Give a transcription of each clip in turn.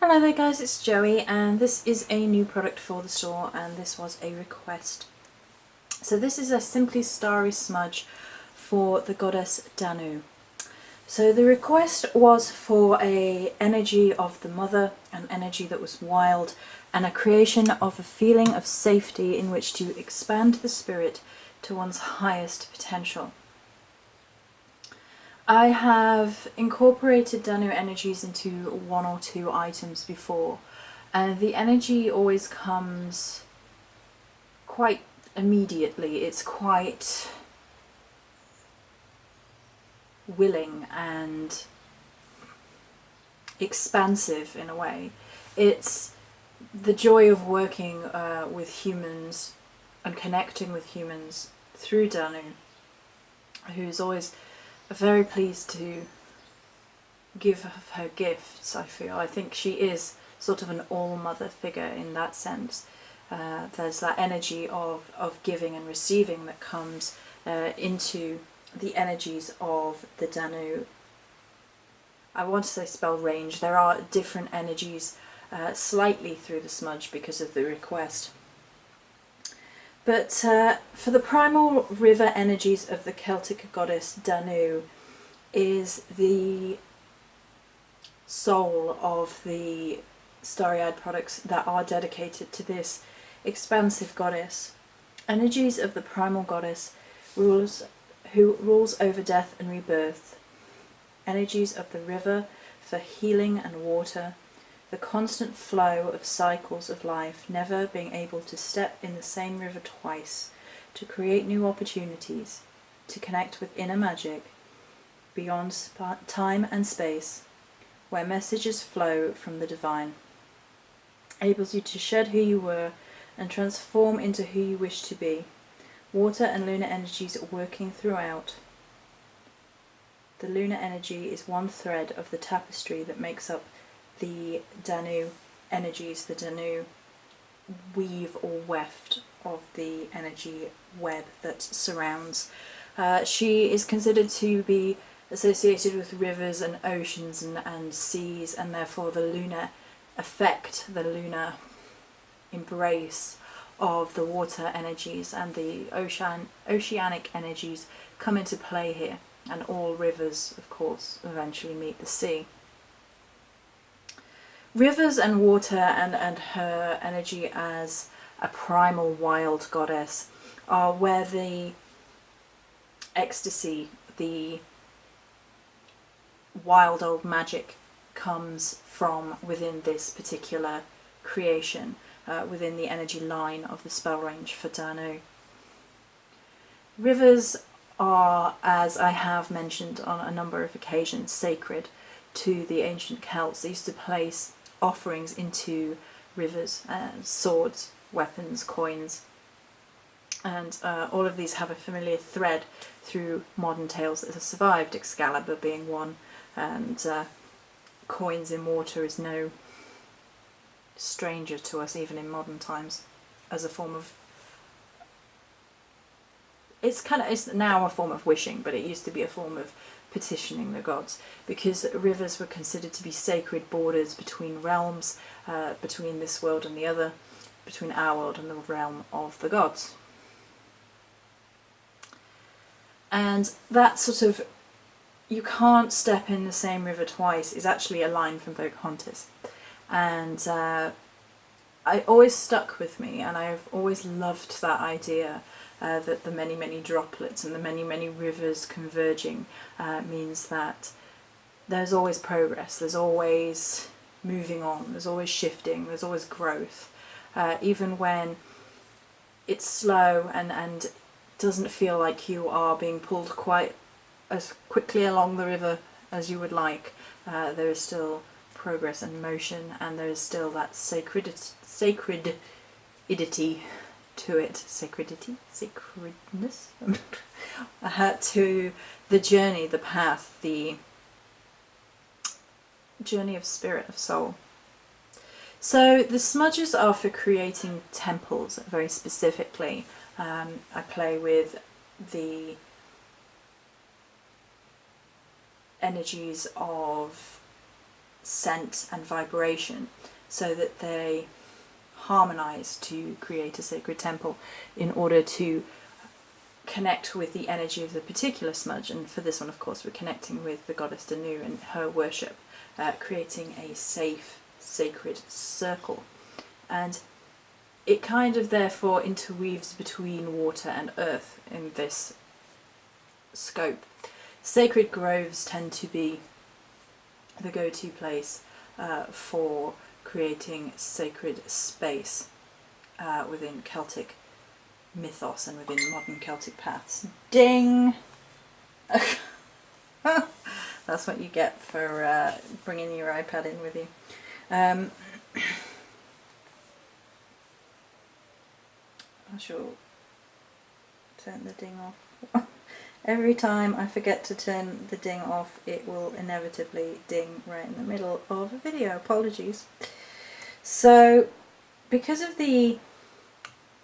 Hello there guys, it's Joey and this is a new product for the store and this was a request. So this is a Simply Starry smudge for the goddess Danu. So the request was for a energy of the mother, an energy that was wild, and a creation of a feeling of safety in which to expand the spirit to one's highest potential. I have incorporated Danu energies into one or two items before, and the energy always comes quite immediately. It's quite willing and expansive in a way. It's the joy of working with humans and connecting with humans through Danu, who's always very pleased to give her gifts, I feel. I think she is sort of an all-mother figure in that sense. There's that energy of giving and receiving that comes into the energies of the Danu. I want to say spell range. There are different energies slightly through the smudge because of the request. But for the primal river energies of the Celtic goddess Danu is the soul of the Starry-eyed products that are dedicated to this expansive goddess. Energies of the primal goddess who rules over death and rebirth. Energies of the river for healing and water. The constant flow of cycles of life, never being able to step in the same river twice, to create new opportunities, to connect with inner magic, beyond time and space, where messages flow from the divine, enables you to shed who you were and transform into who you wish to be. Water and lunar energies working throughout. The lunar energy is one thread of the tapestry that makes up the Danu energies, the Danu weave or weft of the energy web that surrounds. She is considered to be associated with rivers and oceans and seas, and therefore the lunar effect, the lunar embrace of the water energies and the oceanic energies come into play here, and all rivers of course eventually meet the sea. Rivers and water and her energy as a primal wild goddess are where the ecstasy, the wild old magic comes from within this particular creation, within the energy line of the spell range for Danu. Rivers are, as I have mentioned on a number of occasions, sacred to the ancient Celts. They used to place offerings into rivers, swords, weapons, coins, and all of these have a familiar thread through modern tales that have survived, Excalibur being one, and coins in water is no stranger to us even in modern times as a form of, it's now a form of wishing, but it used to be a form of petitioning the gods, because rivers were considered to be sacred borders between realms, between this world and the other, between our world and the realm of the gods. And that sort of, you can't step in the same river twice, is actually a line from Pocahontas. And it always stuck with me, and I've always loved that idea. That the many, many droplets and the many, many rivers converging means that there's always progress, there's always moving on, there's always shifting, there's always growth. Even when it's slow and doesn't feel like you are being pulled quite as quickly along the river as you would like, there is still progress and motion, and there is still that sacredity to it, sacredness, to the journey, the path, the journey of spirit, of soul. So the smudges are for creating temples very specifically. I play with the energies of scent and vibration, so that they harmonize to create a sacred temple in order to connect with the energy of the particular smudge. And for this one, of course, we're connecting with the goddess Danu and her worship, creating a safe, sacred circle. And it kind of therefore interweaves between water and earth in this scope. Sacred groves tend to be the go-to place for creating sacred space within Celtic mythos and within modern Celtic paths. Ding! That's what you get for bringing your iPad in with you. I shall turn the ding off. Every time I forget to turn the ding off, it will inevitably ding right in the middle of a video. Apologies. So, because of the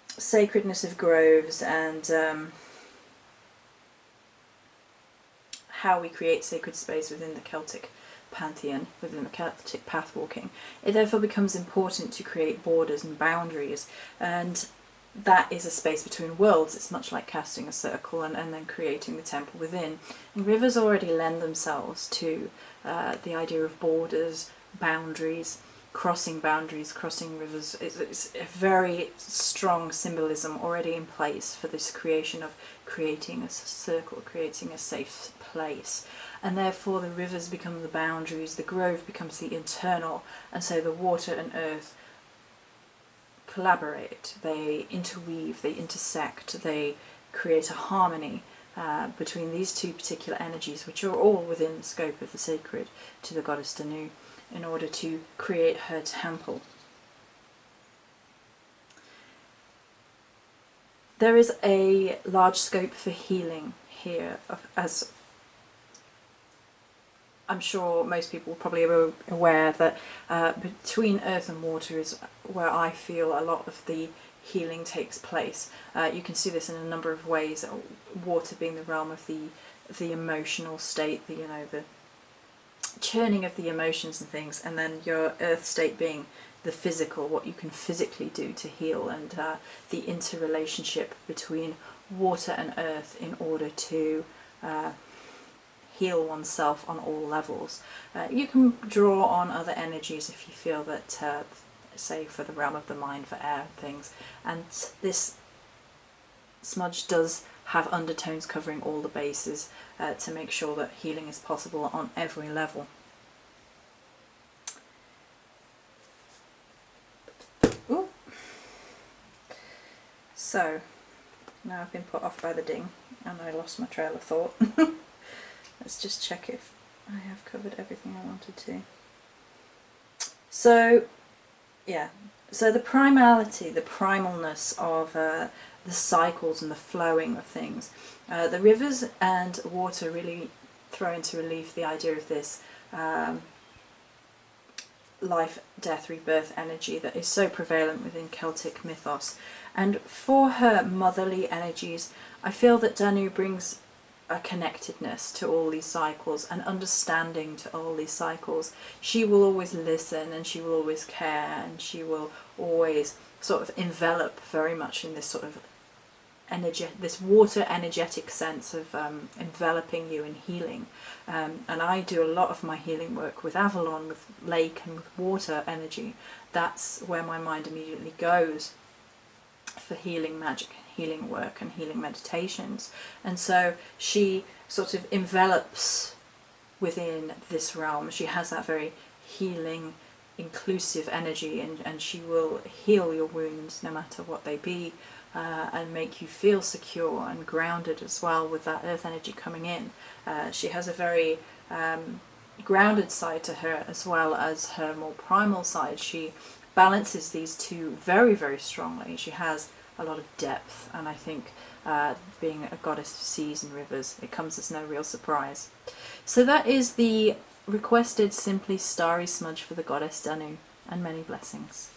sacredness of groves and how we create sacred space within the Celtic pantheon, within the Celtic path walking, it therefore becomes important to create borders and boundaries, and that is a space between worlds. It's much like casting a circle and then creating the temple within. And rivers already lend themselves to the idea of borders, boundaries, crossing rivers. It's a very strong symbolism already in place for this creation of creating a circle, creating a safe place. And therefore the rivers become the boundaries, the grove becomes the internal, and so the water and earth collaborate, they interweave, they intersect, they create a harmony between these two particular energies, which are all within the scope of the sacred to the goddess Danu, in order to create her temple. There is a large scope for healing here, as I'm sure most people probably are aware that between earth and water is where I feel a lot of the healing takes place. You can see this in a number of ways. Water being the realm of the emotional state, the churning of the emotions and things, and then your earth state being the physical, what you can physically do to heal, and the interrelationship between water and earth in order to heal oneself on all levels. You can draw on other energies if you feel that, say for the realm of the mind, for air and things, and this smudge does have undertones covering all the bases to make sure that healing is possible on every level. Ooh. So, now I've been put off by the ding and I lost my trail of thought. Let's just check if I have covered everything I wanted to. So, yeah. So the primality, the primalness of the cycles and the flowing of things. The rivers and water really throw into relief the idea of this life, death, rebirth energy that is so prevalent within Celtic mythos. And for her motherly energies, I feel that Danu brings a connectedness to all these cycles, an understanding to all these cycles. She will always listen, and she will always care, and she will always sort of envelop very much in this sort of this water energetic sense of enveloping you in healing. And I do a lot of my healing work with Avalon, with lake and with water energy. That's where my mind immediately goes for healing magic, healing work and healing meditations. And so she sort of envelops within this realm. She has that very healing, inclusive energy, and she will heal your wounds no matter what they be, and make you feel secure and grounded as well with that earth energy coming in. She has a very grounded side to her as well as her more primal side. She balances these two very, very strongly. She has a lot of depth, and I think being a goddess of seas and rivers, it comes as no real surprise. So that is the requested Simply Starry smudge for the goddess Danu, and many blessings.